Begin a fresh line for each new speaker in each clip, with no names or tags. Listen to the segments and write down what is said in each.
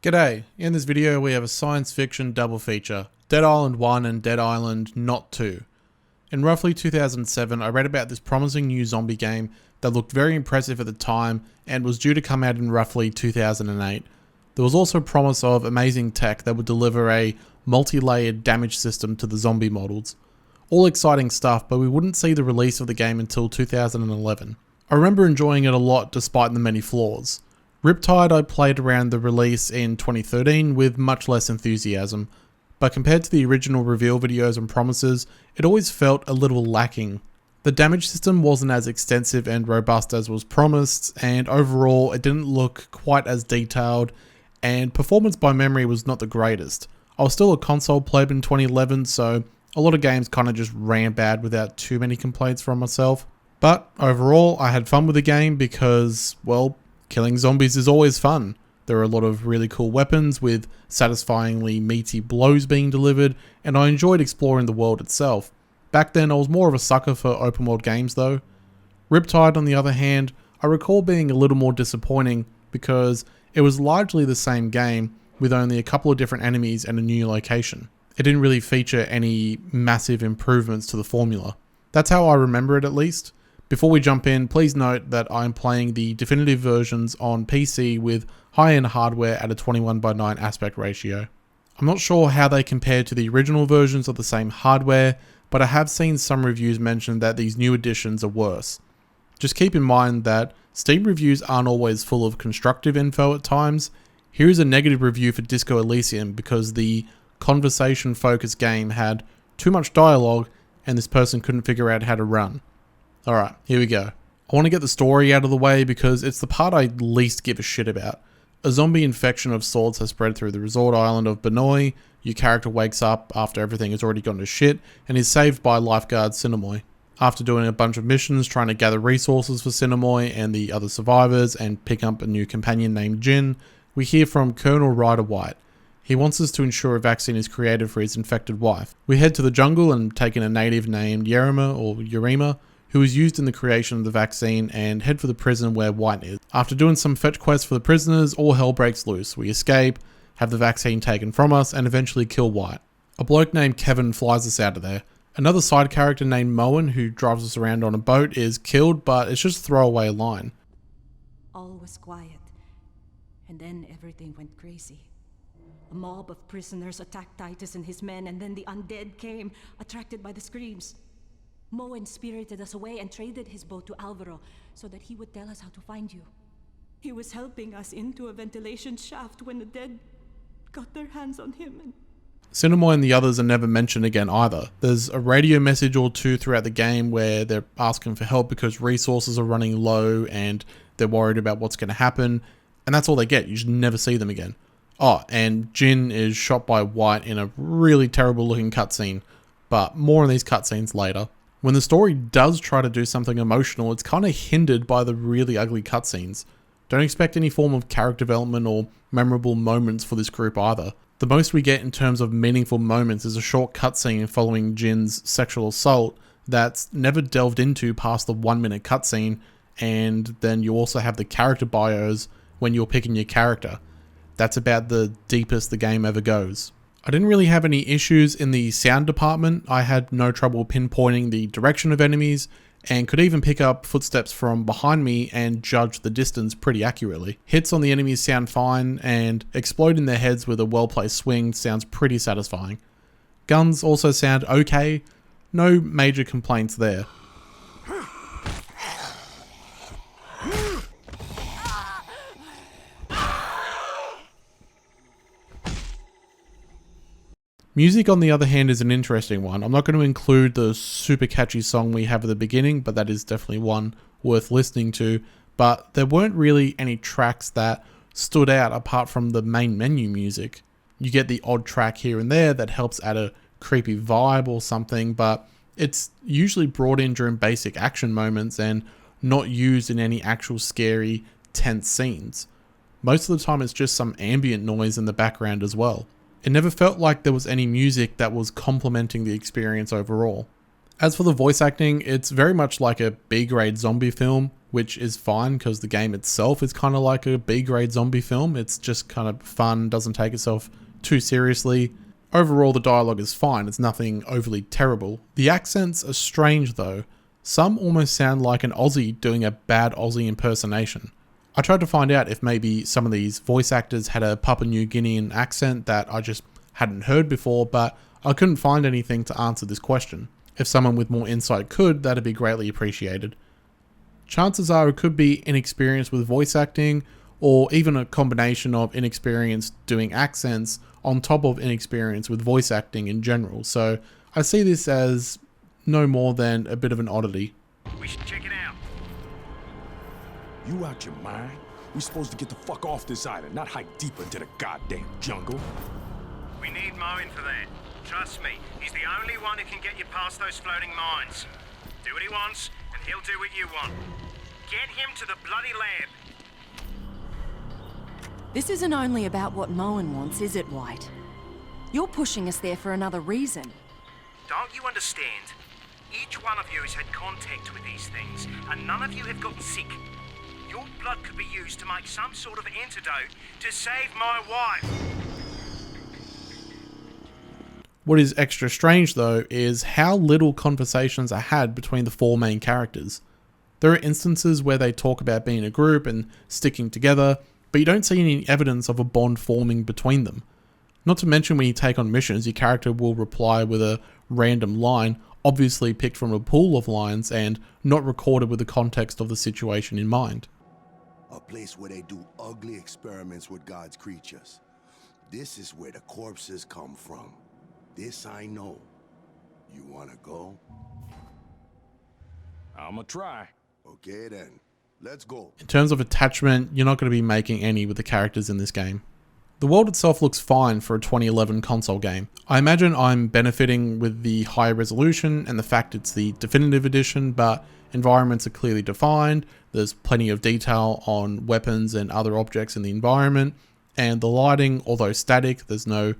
G'day, in this video we have a science fiction double feature, Dead Island 1 and Dead Island Not 2. In roughly 2007 I read about this promising new zombie game that looked very impressive at the time and was due to come out in roughly 2008. There was also promise of amazing tech that would deliver a multi-layered damage system to the zombie models. All exciting stuff, but we wouldn't see the release of the game until 2011. I remember enjoying it a lot despite the many flaws. Riptide I played around the release in 2013 with much less enthusiasm, but compared to the original reveal videos and promises, it always felt a little lacking. The damage system wasn't as extensive and robust as was promised, and overall it didn't look quite as detailed, and performance by memory was not the greatest. I was still a console pleb in 2011, so a lot of games kinda just ran bad without too many complaints from myself. But overall, I had fun with the game because, well, killing zombies is always fun. There are a lot of really cool weapons with satisfyingly meaty blows being delivered, and I enjoyed exploring the world itself. Back then I was more of a sucker for open world games though. Riptide on the other hand, I recall being a little more disappointing because it was largely the same game with only a couple of different enemies and a new location. It didn't really feature any massive improvements to the formula. That's how I remember it at least. Before we jump in, please note that I'm playing the definitive versions on PC with high-end hardware at a 21:9 aspect ratio. I'm not sure how they compare to the original versions of the same hardware, but I have seen some reviews mention that these new editions are worse. Just keep in mind that Steam reviews aren't always full of constructive info at times. Here's a negative review for Disco Elysium because the conversation-focused game had too much dialogue and this person couldn't figure out how to run. Alright, here we go. I want to get the story out of the way because it's the part I least give a shit about. A zombie infection of sorts has spread through the resort island of Benoi. Your character wakes up after everything has already gone to shit and is saved by lifeguard Cinemoy. After doing a bunch of missions trying to gather resources for Cinemoy and the other survivors and pick up a new companion named Jin, we hear from Colonel Ryder White. He wants us to ensure a vaccine is created for his infected wife. We head to the jungle and take in a native named Yerima, who was used in the creation of the vaccine, and head for the prison where White is. After doing some fetch quests for the prisoners, all hell breaks loose. We escape, have the vaccine taken from us, and eventually kill White. A bloke named Kevin flies us out of there. Another side character named Moen, who drives us around on a boat, is killed, but it's just a throwaway line.
All was quiet, and then everything went crazy. A mob of prisoners attacked Titus and his men, and then the undead came, attracted by the screams. Moen spirited us away and traded his boat to Alvaro so that he would tell us how to find you. He was helping us into a ventilation shaft when the dead got their hands on him and...
Cinemoy and the others are never mentioned again either. There's a radio message or two throughout the game where they're asking for help because resources are running low and they're worried about what's going to happen, and that's all they get. You just never see them again. Oh, and Jin is shot by White in a really terrible looking cutscene, but more on these cutscenes later. When the story does try to do something emotional, it's kind of hindered by the really ugly cutscenes. Don't expect any form of character development or memorable moments for this group either. The most we get in terms of meaningful moments is a short cutscene following Jin's sexual assault that's never delved into past the 1 minute cutscene, and then you also have the character bios when you're picking your character. That's about the deepest the game ever goes. I didn't really have any issues in the sound department. I had no trouble pinpointing the direction of enemies and could even pick up footsteps from behind me and judge the distance pretty accurately. Hits on the enemies sound fine, and exploding their heads with a well-placed swing sounds pretty satisfying. Guns also sound okay, no major complaints there. Music, on the other hand, is an interesting one. I'm not going to include the super catchy song we have at the beginning, but that is definitely one worth listening to. But there weren't really any tracks that stood out apart from the main menu music. You get the odd track here and there that helps add a creepy vibe or something, but it's usually brought in during basic action moments and not used in any actual scary, tense scenes. Most of the time it's just some ambient noise in the background as well. It never felt like there was any music that was complementing the experience overall. As for the voice acting, it's very much like a B-grade zombie film. which is fine because the game itself is kind of like a B-grade zombie film. It's just kind of fun, doesn't take itself too seriously. Overall, the dialogue is fine, it's nothing overly terrible. The accents are strange though. Some almost sound like an Aussie doing a bad Aussie impersonation. I tried to find out if maybe some of these voice actors had a Papua New Guinean accent that I just hadn't heard before, but I couldn't find anything to answer this question. If someone with more insight could, that'd be greatly appreciated. Chances are it could be inexperience with voice acting, or even a combination of inexperience doing accents on top of inexperience with voice acting in general. So I see this as no more than a bit of an oddity.
We should check it out.
You out your mind? We supposed to get the fuck off this island, not hike deeper into the goddamn jungle.
We need Moen for that. Trust me, he's the only one who can get you past those floating mines. Do what he wants, and he'll do what you want. Get him to the bloody lab.
This isn't only about what Moen wants, is it, White? You're pushing us there for another reason.
Don't you understand? Each one of you has had contact with these things, and none of you have gotten sick. Your blood could be used to make some sort of antidote to save my wife.
What is extra strange though is how little conversations are had between the four main characters. There are instances where they talk about being a group and sticking together, but you don't see any evidence of a bond forming between them. Not to mention when you take on missions, your character will reply with a random line, obviously picked from a pool of lines and not recorded with the context of the situation in mind.
A place where they do ugly experiments with God's creatures. This is where the corpses come from. This I know. You wanna go?
I'ma try.
Okay then, let's go.
In terms of attachment, you're not going to be making any with the characters in this game. The world itself looks fine for a 2011 console game. I imagine I'm benefiting with the high resolution and the fact it's the definitive edition, but environments are clearly defined, there's plenty of detail on weapons and other objects in the environment, and the lighting, although static, there's no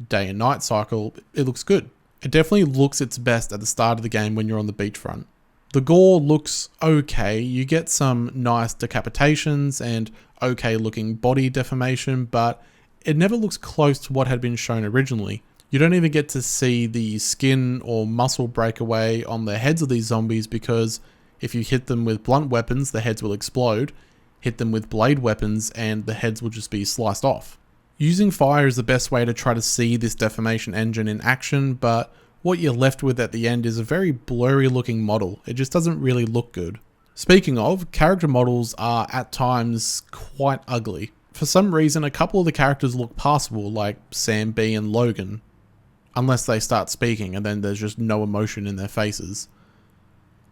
day and night cycle, it looks good. It definitely looks its best at the start of the game when you're on the beachfront. The gore looks okay, you get some nice decapitations and okay looking body deformation, but it never looks close to what had been shown originally. You don't even get to see the skin or muscle breakaway on the heads of these zombies because if you hit them with blunt weapons, the heads will explode. Hit them with blade weapons and the heads will just be sliced off. Using fire is the best way to try to see this deformation engine in action, but what you're left with at the end is a very blurry looking model. It just doesn't really look good. Speaking of, character models are at times quite ugly. For some reason, a couple of the characters look passable, like Sam B and Logan, unless they start speaking and then there's just no emotion in their faces.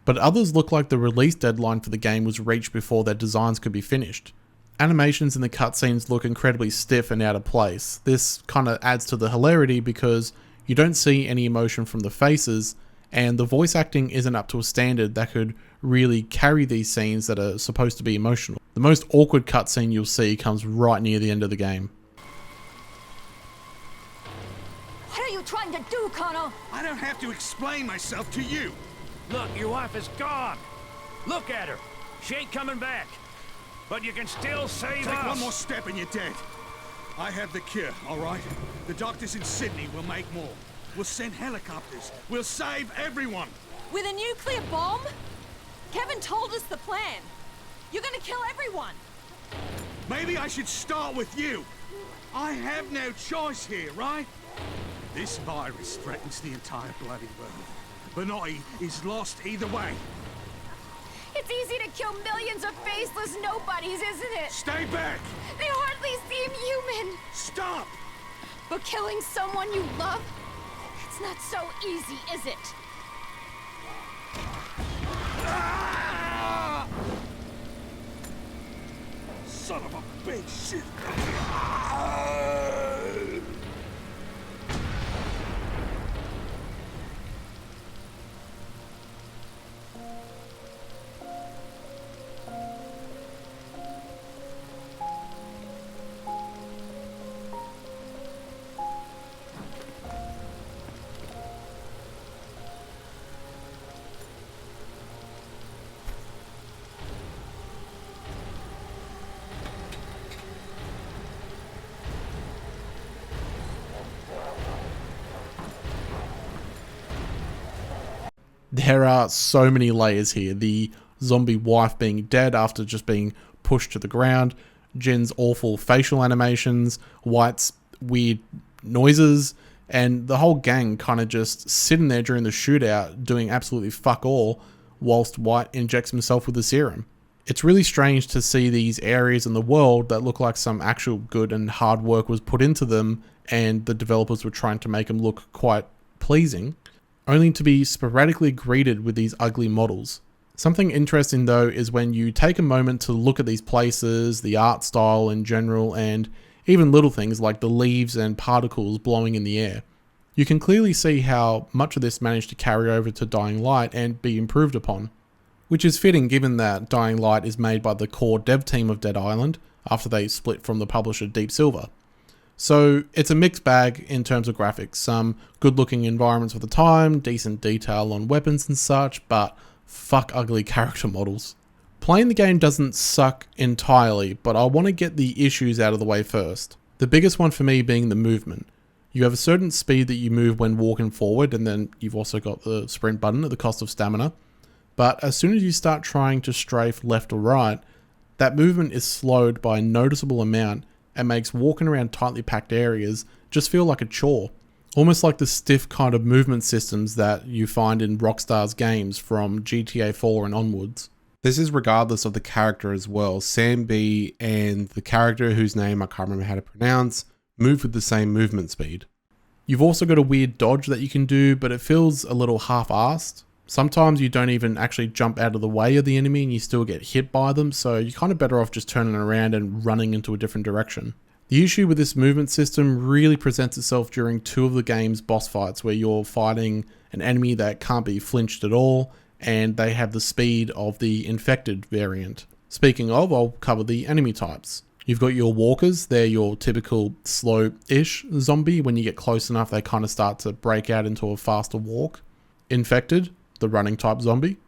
But others look like the release deadline for the game was reached before their designs could be finished. Animations in the cutscenes look incredibly stiff and out of place. This kind of adds to the hilarity because you don't see any emotion from the faces, and the voice acting isn't up to a standard that could really carry these scenes that are supposed to be emotional. The most awkward cutscene you'll see comes right near the end of the game.
What are you trying to do, Connor?
I don't have to explain myself to you.
Look, your wife is gone. Look at her. She ain't coming back. But you can still save us.
Take one more step and you're dead. I have the cure, all right? The doctors in Sydney will make more. We'll send helicopters. We'll save everyone.
With a nuclear bomb? Kevin told us the plan. You're gonna kill everyone.
Maybe I should start with you. I have no choice here, right? This virus threatens the entire bloody world. Benoit is lost either way.
It's easy to kill millions of faceless nobodies, isn't it?
Stay back!
They hardly seem human.
Stop!
But killing someone you love, it's not so easy, is it?
Ah! Son of a bitch! Shit!
There are so many layers here. The zombie wife being dead after just being pushed to the ground, Jen's awful facial animations, White's weird noises, and the whole gang kind of just sitting there during the shootout doing absolutely fuck all whilst White injects himself with the serum. It's really strange to see these areas in the world that look like some actual good and hard work was put into them, and the developers were trying to make them look quite pleasing, only to be sporadically greeted with these ugly models. Something interesting though is when you take a moment to look at these places, the art style in general, and even little things like the leaves and particles blowing in the air. You can clearly see how much of this managed to carry over to Dying Light and be improved upon. Which is fitting given that Dying Light is made by the core dev team of Dead Island after they split from the publisher Deep Silver. So it's a mixed bag in terms of graphics, some good looking environments for the time, decent detail on weapons and such, but fuck ugly character models. Playing the game doesn't suck entirely, but I want to get the issues out of the way first. The biggest one for me being the movement. You have a certain speed that you move when walking forward, and then you've also got the sprint button at the cost of stamina. But as soon as you start trying to strafe left or right, that movement is slowed by a noticeable amount and makes walking around tightly packed areas just feel like a chore. Almost like the stiff kind of movement systems that you find in Rockstar's games from GTA 4 and onwards. This is regardless of the character as well. Sam B and the character whose name I can't remember how to pronounce move with the same movement speed. You've also got a weird dodge that you can do, but it feels a little half-assed. Sometimes you don't even actually jump out of the way of the enemy and you still get hit by them, so you're kind of better off just turning around and running into a different direction. The issue with this movement system really presents itself during two of the game's boss fights where you're fighting an enemy that can't be flinched at all and they have the speed of the infected variant. Speaking of, I'll cover the enemy types. You've got your walkers, they're your typical slow-ish zombie. When you get close enough, they kind of start to break out into a faster walk. Infected, the running type zombie.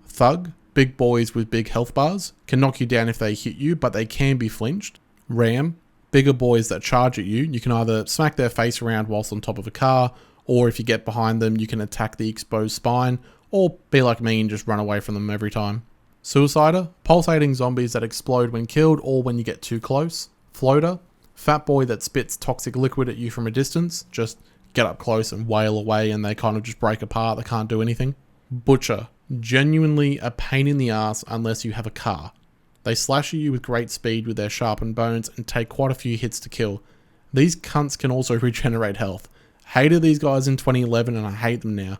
Thug, big boys with big health bars, can knock you down if they hit you, but they can be flinched. Ram, bigger boys that charge at you. You can either smack their face around whilst on top of a car, or if you get behind them, you can attack the exposed spine, or be like me and just run away from them every time. Suicider, pulsating zombies that explode when killed or when you get too close. Floater, fat boy that spits toxic liquid at you from a distance, just get up close and wail away and they kind of just break apart, they can't do anything. Butcher, genuinely a pain in the ass unless you have a car. They slash at you with great speed with their sharpened bones and take quite a few hits to kill. These cunts can also regenerate health. Hated these guys in 2011 and I hate them now.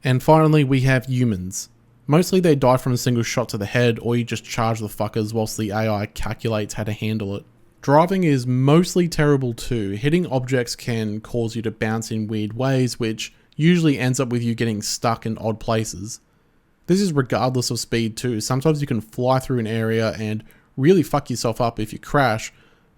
And finally we have humans. Mostly they die from a single shot to the head or you just charge the fuckers whilst the AI calculates how to handle it. Driving is mostly terrible too. Hitting objects can cause you to bounce in weird ways, which usually ends up with you getting stuck in odd places. This is regardless of speed too. Sometimes you can fly through an area and really fuck yourself up if you crash,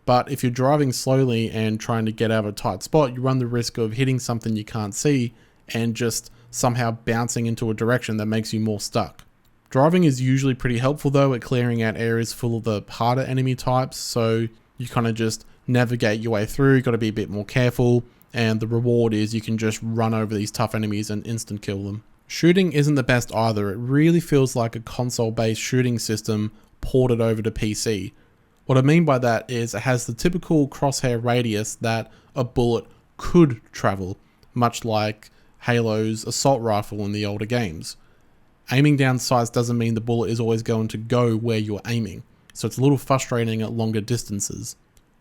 but if you're driving slowly and trying to get out of a tight spot, you run the risk of hitting something you can't see and just somehow bouncing into a direction that makes you more stuck. Driving is usually pretty helpful though at clearing out areas full of the harder enemy types, so you kind of just navigate your way through. You've got to be a bit more careful, and the reward is you can just run over these tough enemies and instant kill them. Shooting isn't the best either. It really feels like a console-based shooting system ported over to PC. What I mean by that is it has the typical crosshair radius that a bullet could travel, much like Halo's assault rifle in the older games. Aiming down sights doesn't mean the bullet is always going to go where you're aiming, so it's a little frustrating at longer distances.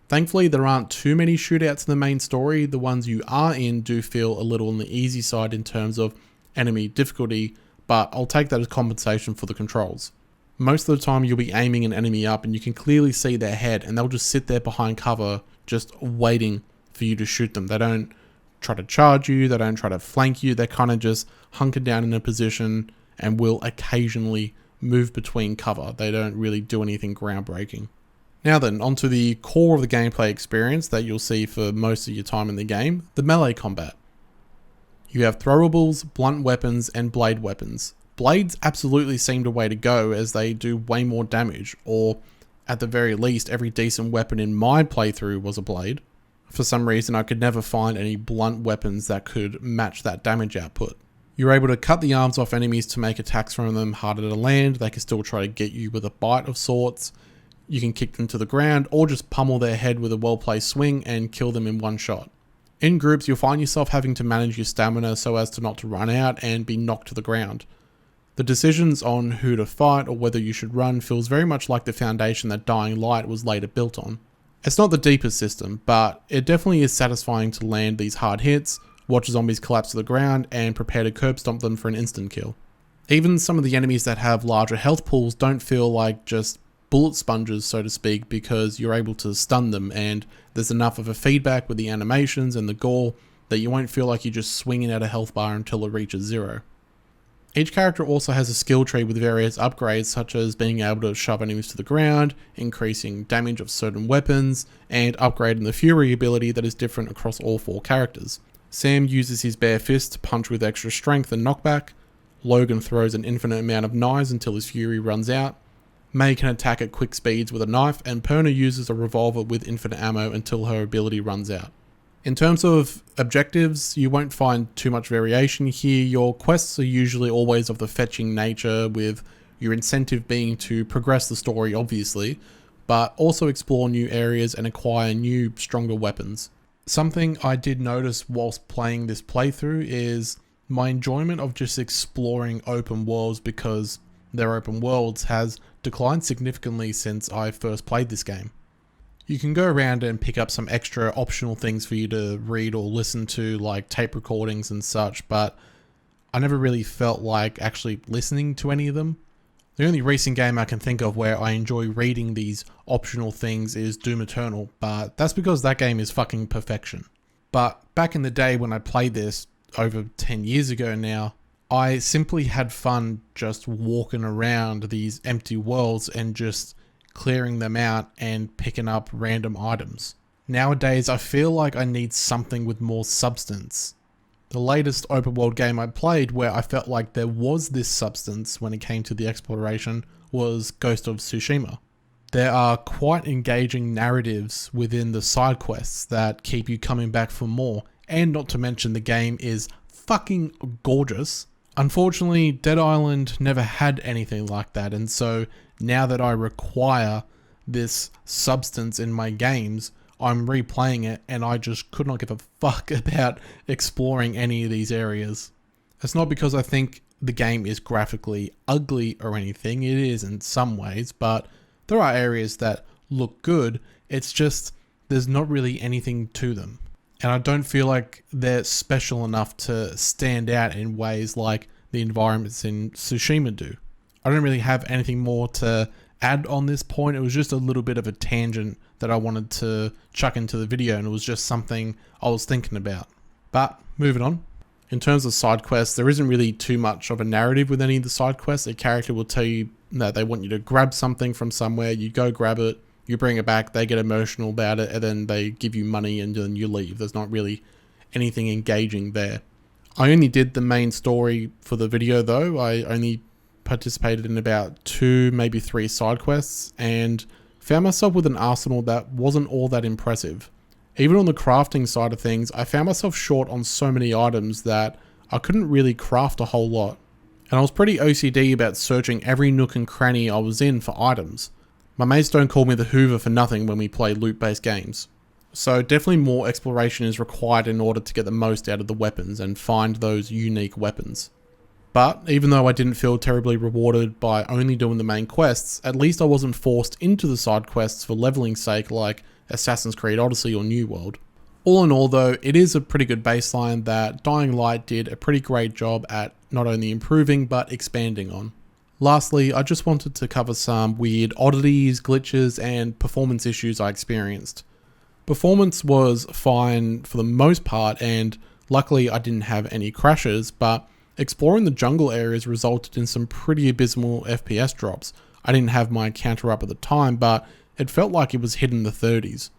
Thankfully, there aren't too many shootouts in the main story. The ones you are in do feel a little on the easy side in terms of enemy difficulty, but I'll take that as compensation for the controls. Most of the time you'll be aiming an enemy up and you can clearly see their head and they'll just sit there behind cover just waiting for you to shoot them. They don't try to charge you, they don't try to flank you, they're kind of just hunkered down in a position and will occasionally move between cover. They don't really do anything groundbreaking. Now then, onto the core of the gameplay experience that you'll see for most of your time in the game, the melee combat. You have throwables, blunt weapons, and blade weapons. Blades absolutely seemed a way to go as they do way more damage, or at the very least, every decent weapon in my playthrough was a blade. For some reason, I could never find any blunt weapons that could match that damage output. You're able to cut the arms off enemies to make attacks from them harder to land. They can still try to get you with a bite of sorts. You can kick them to the ground or just pummel their head with a well-placed swing and kill them in one shot. In groups, you'll find yourself having to manage your stamina so as to not to run out and be knocked to the ground. The decisions on who to fight or whether you should run feels very much like the foundation that Dying Light was later built on. It's not the deepest system, but it definitely is satisfying to land these hard hits, watch zombies collapse to the ground, and prepare to curb stomp them for an instant kill. Even some of the enemies that have larger health pools don't feel like just bullet sponges, so to speak, because you're able to stun them and there's enough of a feedback with the animations and the gore that you won't feel like you're just swinging at a health bar until it reaches 0. Each character also has a skill tree with various upgrades, such as being able to shove enemies to the ground, increasing damage of certain weapons, and upgrading the Fury ability that is different across all 4 characters. Sam uses his bare fist to punch with extra strength and knockback. Logan throws an infinite amount of knives until his Fury runs out. May can attack at quick speeds with a knife, and Perna uses a revolver with infinite ammo until her ability runs out. In terms of objectives, you won't find too much variation here. Your quests are usually always of the fetching nature, with your incentive being to progress the story obviously, but also explore new areas and acquire new, stronger weapons. Something I did notice whilst playing this playthrough is my enjoyment of just exploring open worlds, because they're open worlds, has declined significantly since I first played this game. You can go around and pick up some extra optional things for you to read or listen to, like tape recordings and such, but I never really felt like actually listening to any of them. The only recent game I can think of where I enjoy reading these optional things is Doom Eternal, but that's because that game is fucking perfection. But back in the day when I played this, over 10 years ago now, I simply had fun just walking around these empty worlds and just clearing them out and picking up random items. Nowadays, I feel like I need something with more substance. The latest open world game I played where I felt like there was this substance when it came to the exploration was Ghost of Tsushima. There are quite engaging narratives within the side quests that keep you coming back for more, and not to mention the game is fucking gorgeous. Unfortunately, Dead Island never had anything like that, and so now that I require this substance in my games, I'm replaying it and I just could not give a fuck about exploring any of these areas. It's not because I think the game is graphically ugly or anything, it is in some ways, but there are areas that look good, it's just there's not really anything to them. And I don't feel like they're special enough to stand out in ways like the environments in Tsushima do. I don't really have anything more to add on this point. It was just a little bit of a tangent that I wanted to chuck into the video, and it was just something I was thinking about. But moving on. In terms of side quests, there isn't really too much of a narrative with any of the side quests. A character will tell you that they want you to grab something from somewhere, you go grab it, you bring it back, they get emotional about it, and then they give you money and then you leave. There's not really anything engaging there. I only did the main story for the video though. I only participated in about 2, maybe 3 side quests, and found myself with an arsenal that wasn't all that impressive. Even on the crafting side of things, I found myself short on so many items that I couldn't really craft a whole lot. And I was pretty OCD about searching every nook and cranny I was in for items. My mates don't call me the Hoover for nothing when we play loot-based games. So definitely more exploration is required in order to get the most out of the weapons and find those unique weapons. But even though I didn't feel terribly rewarded by only doing the main quests, at least I wasn't forced into the side quests for leveling's sake like Assassin's Creed Odyssey or New World. All in all though, it is a pretty good baseline that Dying Light did a pretty great job at not only improving but expanding on. Lastly, I just wanted to cover some weird oddities, glitches, and performance issues I experienced. Performance was fine for the most part, and luckily I didn't have any crashes, but exploring the jungle areas resulted in some pretty abysmal FPS drops. I didn't have my counter up at the time, but it felt like it was hitting the 30s.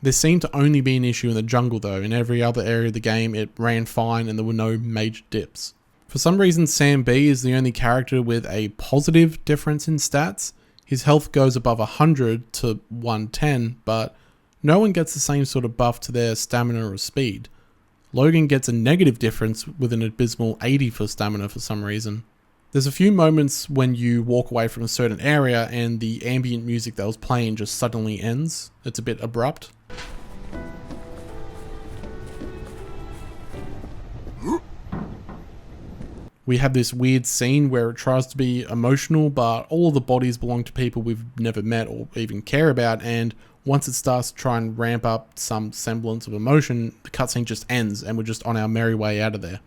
This seemed to only be an issue in the jungle though. In every other area of the game it ran fine and there were no major dips. For some reason Sam B is the only character with a positive difference in stats. His health goes above 100 to 110, but no one gets the same sort of buff to their stamina or speed. Logan gets a negative difference with an abysmal 80 for stamina for some reason. There's a few moments when you walk away from a certain area and the ambient music that was playing just suddenly ends. It's a bit abrupt. We have this weird scene where it tries to be emotional, but all of the bodies belong to people we've never met or even care about, and once it starts to try and ramp up some semblance of emotion, the cutscene just ends and we're just on our merry way out of there.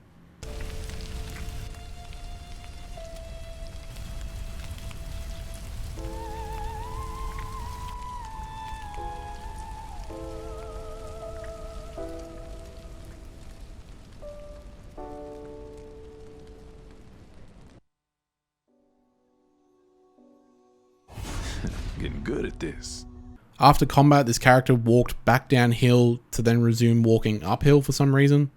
Getting good at this.
After combat, this character walked back downhill to then resume walking uphill for some reason.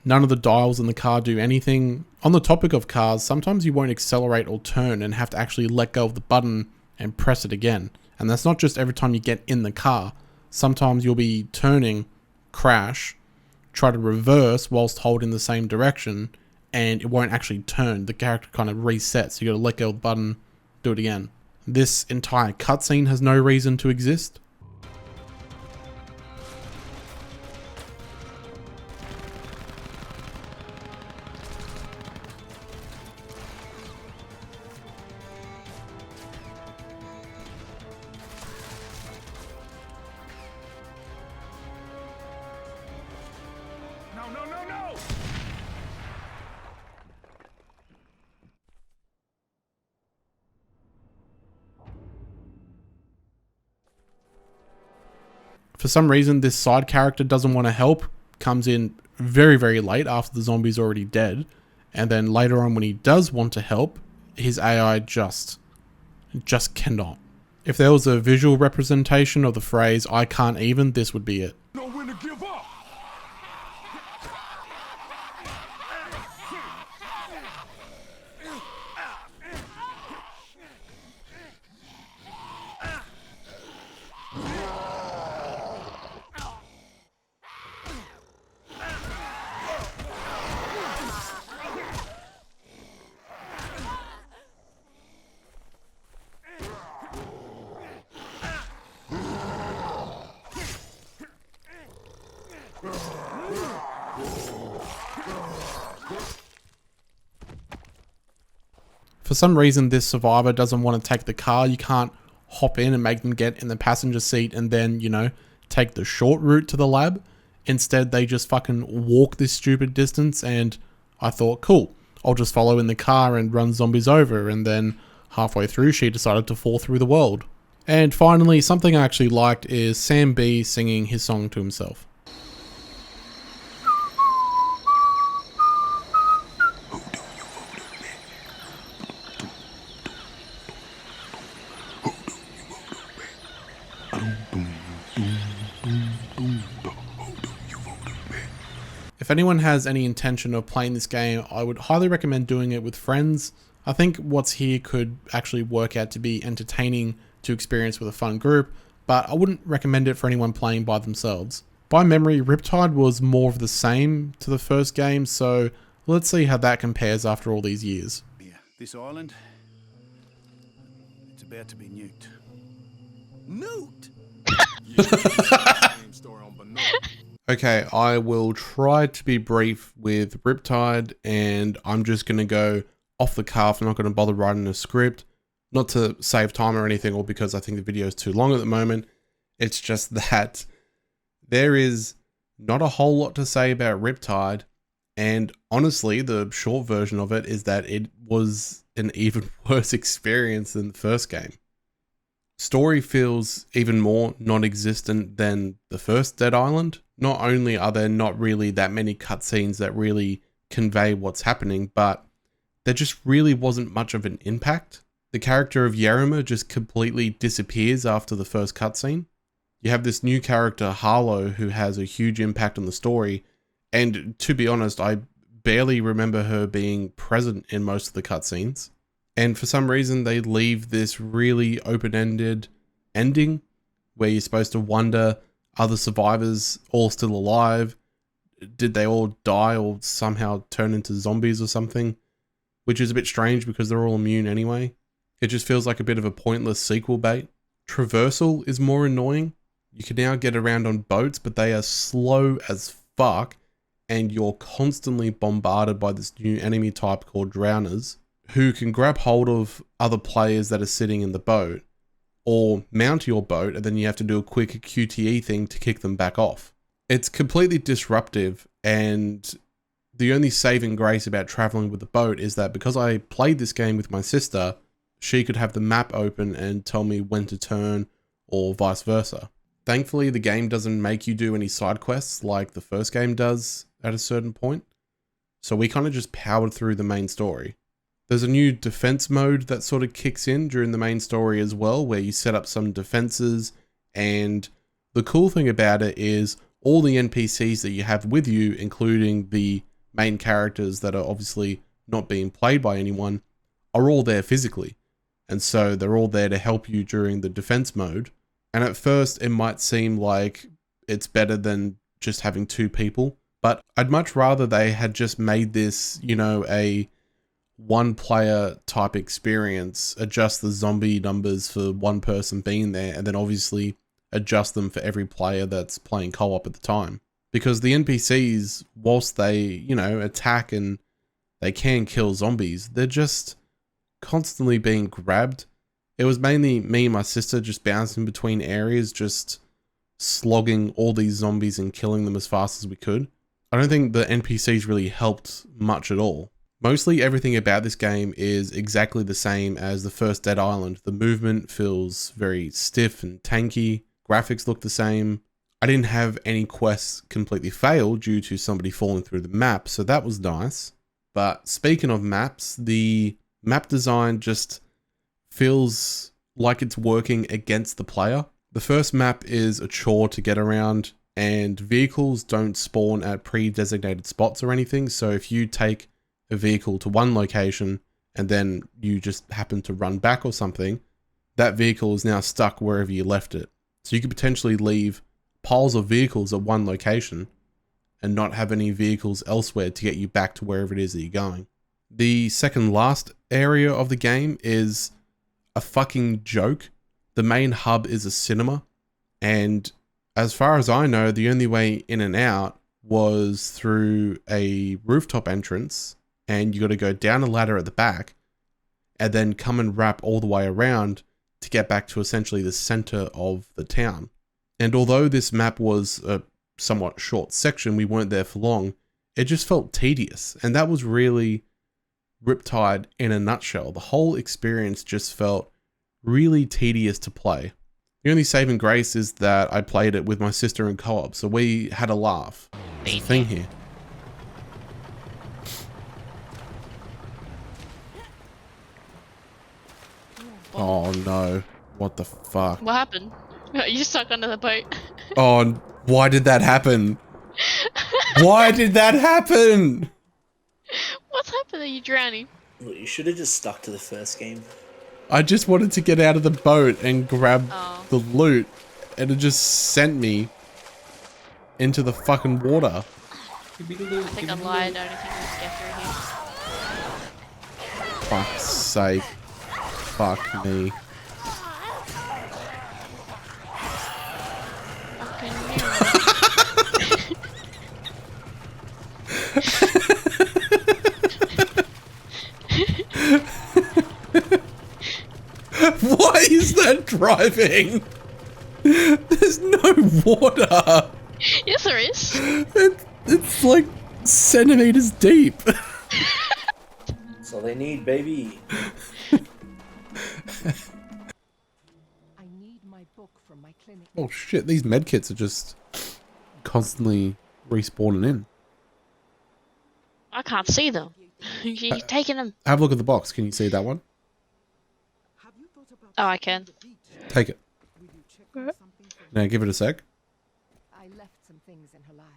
None of the dials in the car do anything. On the topic of cars, sometimes you won't accelerate or turn and have to actually let go of the button and press it again. And that's not just every time you get in the car. Sometimes you'll be turning, crash, try to reverse whilst holding the same direction, and it won't actually turn. The character kind of resets, so you gotta let go of the button, do it again. This entire cutscene has no reason to exist.
No!
For some reason, this side character doesn't want to help, comes in very, very late after the zombie's already dead, and then later on when he does want to help, his AI just cannot. If there was a visual representation of the phrase, "I can't even," this would be it.
Know when to give up!
For some reason, this survivor doesn't want to take the car. You can't hop in and make them get in the passenger seat and then, you know, take the short route to the lab. Instead, they just fucking walk this stupid distance, and I thought, cool, I'll just follow in the car and run zombies over, and then halfway through, she decided to fall through the world. And finally, something I actually liked is Sam B singing his song to himself. If anyone has any intention of playing this game, I would highly recommend doing it with friends. I think what's here could actually work out to be entertaining to experience with a fun group, but I wouldn't recommend it for anyone playing by themselves. By memory, Riptide was more of the same to the first game, so let's see how that compares after all these years.
Yeah, this island, it's about to be nuked.
Newt!
Okay, I will try to be brief with Riptide, and I'm just going to go off the cuff. I'm not going to bother writing a script, not to save time or anything, or because I think the video is too long at the moment. It's just that there is not a whole lot to say about Riptide, and honestly, the short version of it is that it was an even worse experience than the first game. Story feels even more non-existent than the first Dead Island. Not only are there not really that many cutscenes that really convey what's happening, but there just really wasn't much of an impact. The character of Yerima just completely disappears after the first cutscene. You have this new character, Harlow, who has a huge impact on the story. And to be honest, I barely remember her being present in most of the cutscenes. And for some reason, they leave this really open-ended ending where you're supposed to wonder, are the survivors all still alive? Did they all die or somehow turn into zombies or something? Which is a bit strange because they're all immune anyway. It just feels like a bit of a pointless sequel bait. Traversal is more annoying. You can now get around on boats, but they are slow as fuck, and you're constantly bombarded by this new enemy type called drowners, who can grab hold of other players that are sitting in the boat, or mount your boat, and then you have to do a quick QTE thing to kick them back off. It's completely disruptive, and the only saving grace about traveling with the boat is that because I played this game with my sister, she could have the map open and tell me when to turn, or vice versa. Thankfully, the game doesn't make you do any side quests like the first game does at a certain point, so we kind of just powered through the main story. There's a new defense mode that sort of kicks in during the main story as well, where you set up some defenses, and the cool thing about it is all the NPCs that you have with you, including the main characters that are obviously not being played by anyone, are all there physically. And so they're all there to help you during the defense mode. And at first it might seem like it's better than just having two people, but I'd much rather they had just made this, you know, a one player type experience, adjust the zombie numbers for one person being there, and then obviously adjust them for every player that's playing co-op at the time. Because the NPCs, whilst they, you know, attack and they can kill zombies, they're just constantly being grabbed. It was mainly me and my sister just bouncing between areas, just slogging all these zombies and killing them as fast as we could. I don't think the NPCs really helped much at all. Mostly everything about this game is exactly the same as the first Dead Island. The movement feels very stiff and tanky. Graphics look the same. I didn't have any quests completely fail due to somebody falling through the map, so that was nice. But speaking of maps, the map design just feels like it's working against the player. The first map is a chore to get around, and vehicles don't spawn at pre-designated spots or anything, so if you take a vehicle to one location and then you just happen to run back or something, that vehicle is now stuck wherever you left it. So you could potentially leave piles of vehicles at one location and not have any vehicles elsewhere to get you back to wherever it is that you're going. The second last area of the game is a fucking joke. The main hub is a cinema, and as far as I know, the only way in and out was through a rooftop entrance, and you got to go down a ladder at the back and then come and wrap all the way around to get back to essentially the center of the town. And although this map was a somewhat short section, we weren't there for long, it just felt tedious, and that was really Riptide in a nutshell. The whole experience just felt really tedious to play. The only saving grace is that I played it with my sister in co-op, so we had a laugh. There's a thing here. Oh no. What the fuck?
What happened? You stuck under the boat.
Oh, why did that happen? Why did that happen?
What's happened? Are you drowning?
Look, you should have just stuck to the first game.
I just wanted to get out of the boat and grab the loot, and it just sent me into the fucking water.
I think I lied. I don't think we can get through here.
Fuck's sake. Fuck me. Why is that driving? There's no water.
Yes, there is.
It's like centimeters deep.
That's all they need, baby.
I need my book from my clinic.
Oh shit, these medkits are just constantly respawning in.
I can't see them. You're taking them.
Have a look at the box. Can you see that one?
Oh, I can.
Take it. Now give it a sec.
I left some things in her life.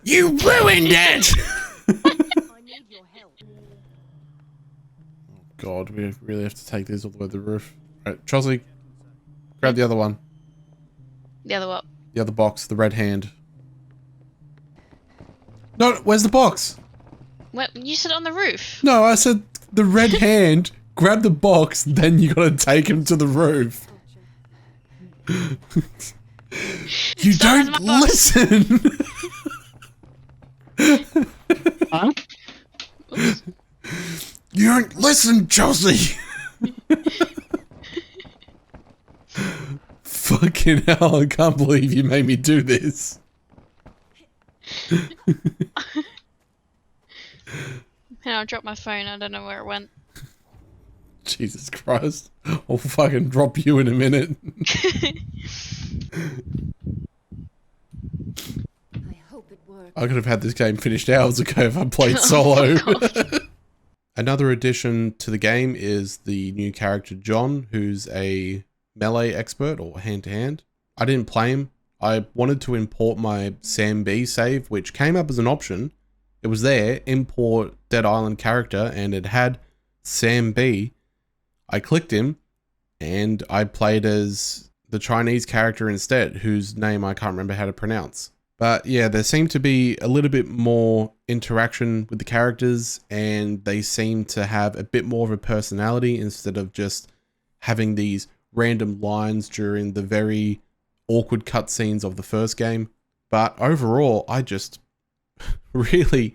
You ruined it!
I need your help.
God, we really have to take these all the way to the roof. Alright, Chelsea, grab the other one.
The other what?
The other box, the red hand. No, where's the box?
What? You said on the roof.
No, I said the red hand, grab the box, then you gotta take him to the roof. You don't listen!
Huh?
You don't listen, Chelsea! Fucking hell, I can't believe you made me do this.
I dropped my phone, I don't know where it went.
Jesus Christ. I'll fucking drop you in a minute.
I hope it works.
I could have had this game finished hours ago if I played solo. Another addition to the game is the new character John, who's a melee expert or hand-to-hand. I didn't play him. I wanted to import my Sam B save, which came up as an option. It was there, import Dead Island character, and it had Sam B. I clicked him, and I played as the Chinese character instead, whose name I can't remember how to pronounce. But yeah, there seemed to be a little bit more interaction with the characters, and they seem to have a bit more of a personality instead of just having these random lines during the very awkward cutscenes of the first game. But overall, I just really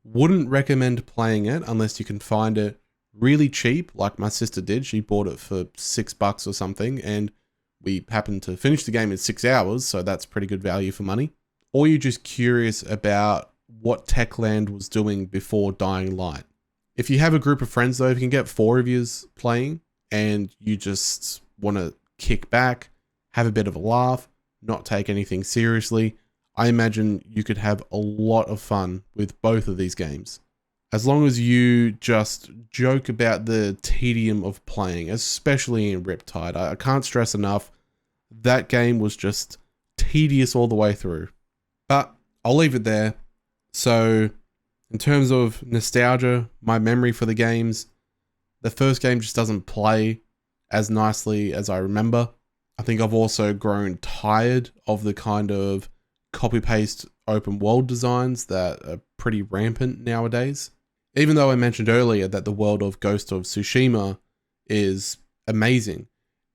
wouldn't recommend playing it unless you can find it really cheap, like my sister did. She bought it for $6 or something, and we happened to finish the game in 6 hours, so that's pretty good value for money. Or you're just curious about what Techland was doing before Dying Light. If you have a group of friends though, if you can get 4 of yous playing, and you just want to kick back, have a bit of a laugh, not take anything seriously, I imagine you could have a lot of fun with both of these games. As long as you just joke about the tedium of playing, especially in Riptide. I can't stress enough, that game was just tedious all the way through. But I'll leave it there. So, in terms of nostalgia, my memory for the games, the first game just doesn't play as nicely as I remember. I think I've also grown tired of the kind of copy-paste open world designs that are pretty rampant nowadays. Even though I mentioned earlier that the world of Ghost of Tsushima is amazing,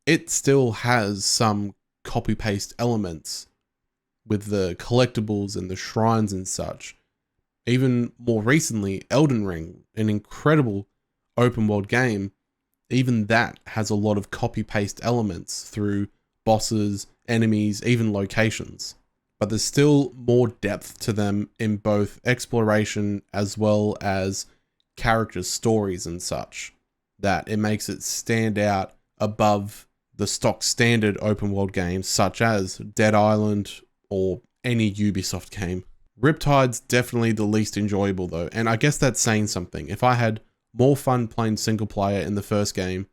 it still has some copy-paste elements with the collectibles and the shrines and such. Even more recently, Elden Ring, an incredible open world game, even that has a lot of copy-paste elements through bosses, enemies, even locations. But there's still more depth to them in both exploration as well as character stories and such, that it makes it stand out above the stock standard open world games such as Dead Island or any Ubisoft game. Riptide's definitely the least enjoyable though, and I guess that's saying something. If I had more fun playing single player in the first game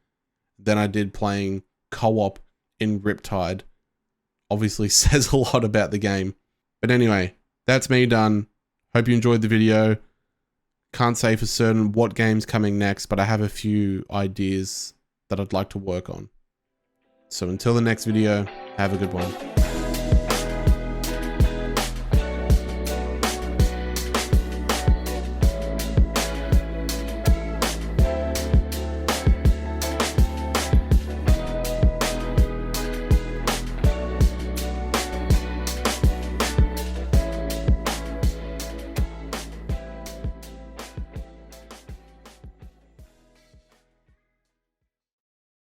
than I did playing co-op in Riptide, obviously says a lot about the game. But anyway, that's me done. Hope you enjoyed the video. Can't say for certain what game's coming next, but I have a few ideas that I'd like to work on. So until the next video, have a good one.